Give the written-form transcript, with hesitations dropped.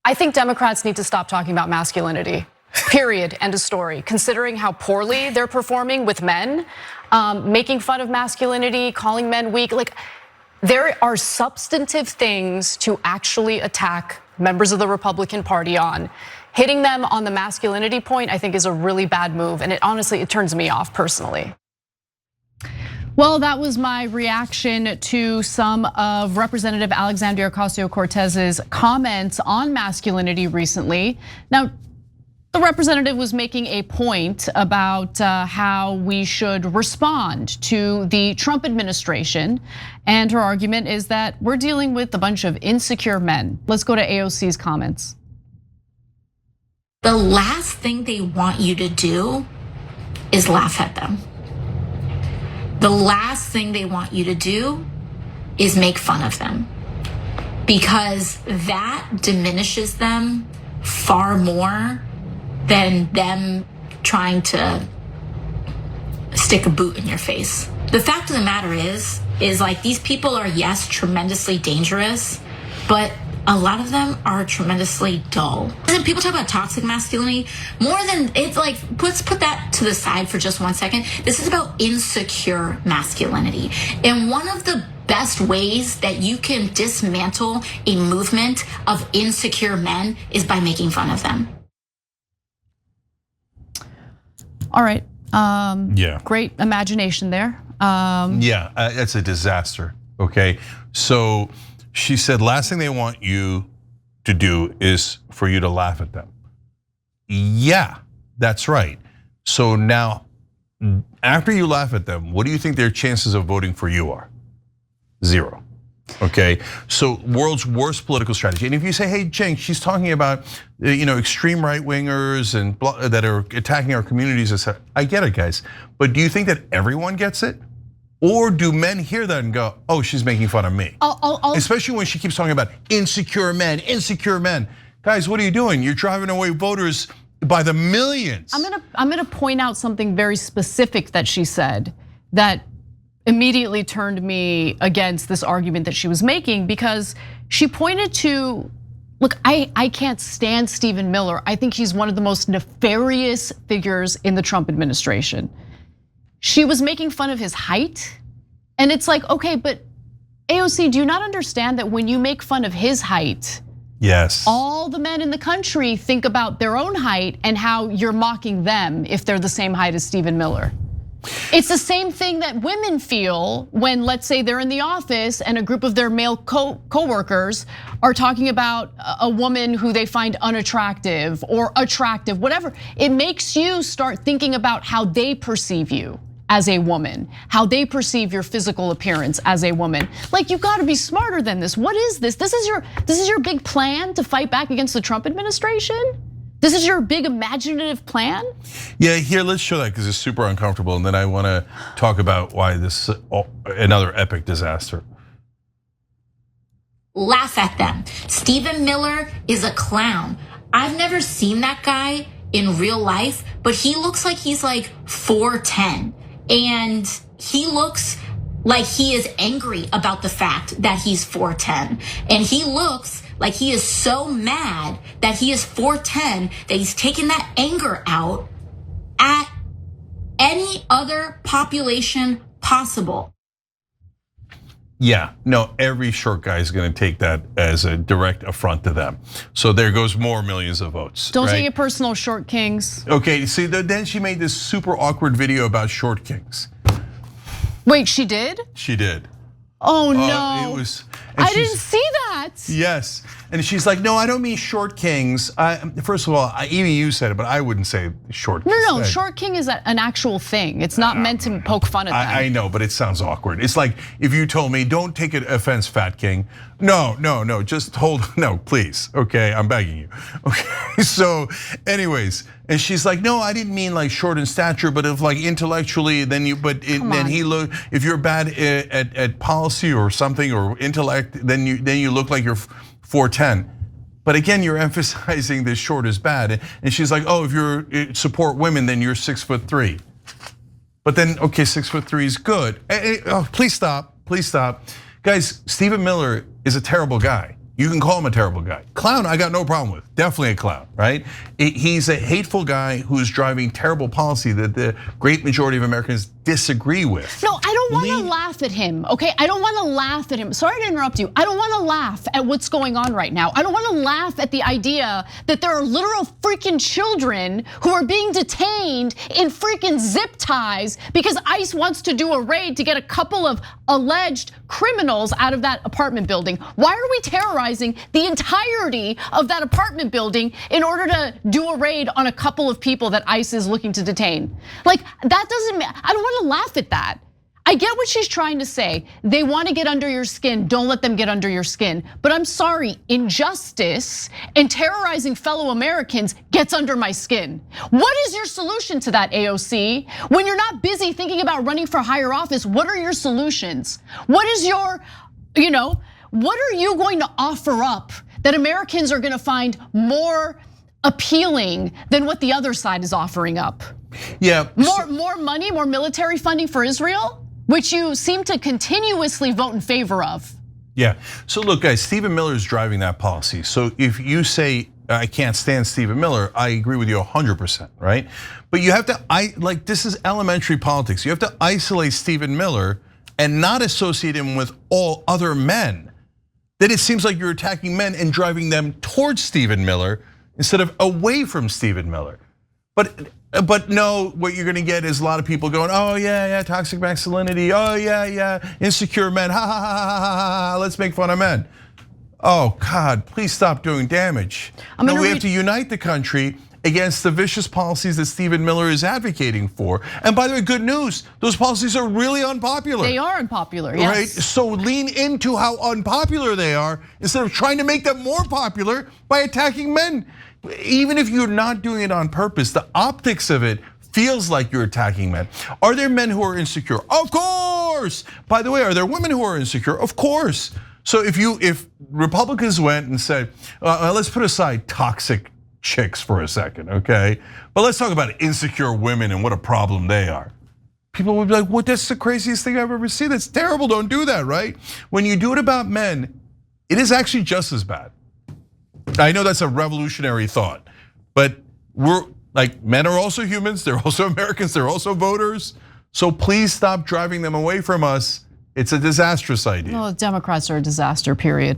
I think Democrats need to stop talking about masculinity. Period. End of story. Considering how poorly they're performing with men, making fun of masculinity, calling men weak. Like, there are substantive things to actually attack members of the Republican Party on. Hitting them on the masculinity point, I think, is a really bad move. And it turns me off personally. Well, that was my reaction to some of Representative Alexandria Ocasio-Cortez's comments on masculinity recently. Now, the representative was making a point about how we should respond to the Trump administration. And her argument is that we're dealing with a bunch of insecure men. Let's go to AOC's comments. The last thing they want you to do is laugh at them. The last thing they want you to do is make fun of them, because that diminishes them far more than them trying to stick a boot in your face. The fact of the matter is like, these people are, yes, tremendously dangerous, but a lot of them are tremendously dull. People talk about toxic masculinity more than, it's like, let's put that to the side for just 1 second. This is about insecure masculinity. And one of the best ways that you can dismantle a movement of insecure men is by making fun of them. All right, yeah. Great imagination there. Yeah, it's a disaster, okay? So she said, last thing they want you to do is for you to laugh at them. Yeah, that's right. So now, after you laugh at them, what do you think their chances of voting for you are? 0. Okay, so world's worst political strategy. And if you say, hey, Cenk, she's talking about extreme right wingers and that are attacking our communities, I get it, guys. But do you think that everyone gets it? Or do men hear that and go, oh, she's making fun of me? Especially when she keeps talking about insecure men, insecure men. Guys, what are you doing? You're driving away voters by the millions. I'm gonna point out something very specific that she said that immediately turned me against this argument that she was making, because she pointed to, look, I can't stand Stephen Miller. I think he's one of the most nefarious figures in the Trump administration. She was making fun of his height. And it's like, okay, but AOC, do you not understand that when you make fun of his height, yes, all the men in the country think about their own height and how you're mocking them if they're the same height as Stephen Miller? It's the same thing that women feel when, let's say, they're in the office and a group of their male co-workers are talking about a woman who they find unattractive or attractive, whatever. It makes you start thinking about how they perceive you as a woman, how they perceive your physical appearance as a woman. Like, you gotta be smarter than this. What is this? This is your big plan to fight back against the Trump administration? This is your big imaginative plan? Yeah, here, let's show that because it's super uncomfortable. And then I wanna talk about why this is another epic disaster. Laugh at them. Stephen Miller is a clown. I've never seen that guy in real life, but he looks like he's like 4'10". And he looks like he is angry about the fact that he's 4'10". And he looks like he is so mad that he is 4'10", that he's taking that anger out at any other population possible. Yeah, no, every short guy is gonna take that as a direct affront to them. So there goes more millions of votes. Don't right? take it personal, short kings. Okay, see, then she made this super awkward video about short kings. Wait, she did? She did. Oh no, it was. I didn't see that. Yes, and she's like, no, I don't mean short kings. First of all, even you said it, but I wouldn't say short. No, short king is an actual thing. It's not meant to poke fun at them. I know, but it sounds awkward. It's like if you told me, don't take it offense, fat king. No, just hold, no, please. Okay, I'm begging you. Okay, so anyways, and she's like, no, I didn't mean like short in stature, but if like intellectually, then you, if you're bad at policy or something or intellect, then you look like you're 4'10". But again, you're emphasizing this short is bad. And she's like, oh, if you support women, then you're 6'3". But then, okay, 6'3" is good. Oh, please stop, please stop. Guys, Stephen Miller is a terrible guy. You can call him a terrible guy. Clown, I got no problem with. Definitely a clown, right? He's a hateful guy who's driving terrible policy that the great majority of Americans disagree with. No, I don't want to laugh at him, okay? I don't want to laugh at him. Sorry to interrupt you. I don't want to laugh at what's going on right now. I don't want to laugh at the idea that there are literal freaking children who are being detained in freaking zip ties because ICE wants to do a raid to get a couple of alleged criminals out of that apartment building. Why are we terrorizing the entirety of that apartment building in order to do a raid on a couple of people that ICE is looking to detain? Like, that doesn't, I don't want to laugh at that. I get what she's trying to say. They want to get under your skin, don't let them get under your skin. But I'm sorry, injustice and terrorizing fellow Americans gets under my skin. What is your solution to that, AOC? When you're not busy thinking about running for higher office, what are your solutions? What is your, what are you going to offer up that Americans are gonna find more appealing than what the other side is offering up? Yeah. More money, more military funding for Israel? Which you seem to continuously vote in favor of. Yeah, so look guys, Stephen Miller is driving that policy. So if you say, I can't stand Stephen Miller, I agree with you 100%, right? But you have to, this is elementary politics. You have to isolate Stephen Miller and not associate him with all other men. Then it seems like you're attacking men and driving them towards Stephen Miller instead of away from Stephen Miller. But no, what you're gonna get is a lot of people going, oh yeah, toxic masculinity, oh yeah, insecure men, ha ha ha ha, let's make fun of men. Oh God, please stop doing damage. No, we have to unite the country against the vicious policies that Stephen Miller is advocating for. And by the way, good news, those policies are really unpopular. They are unpopular, yes. Right, so lean into how unpopular they are instead of trying to make them more popular by attacking men. Even if you're not doing it on purpose, the optics of it feels like you're attacking men. Are there men who are insecure? Of course. By the way, are there women who are insecure? Of course. So if Republicans went and said, let's put aside toxic chicks for a second, okay? But let's talk about insecure women and what a problem they are. People would be like, what, that's the craziest thing I've ever seen. That's terrible, don't do that, right? When you do it about men, it is actually just as bad. I know that's a revolutionary thought, but men are also humans, they're also Americans, they're also voters. So please stop driving them away from us. It's a disastrous idea. No, Democrats are a disaster, period.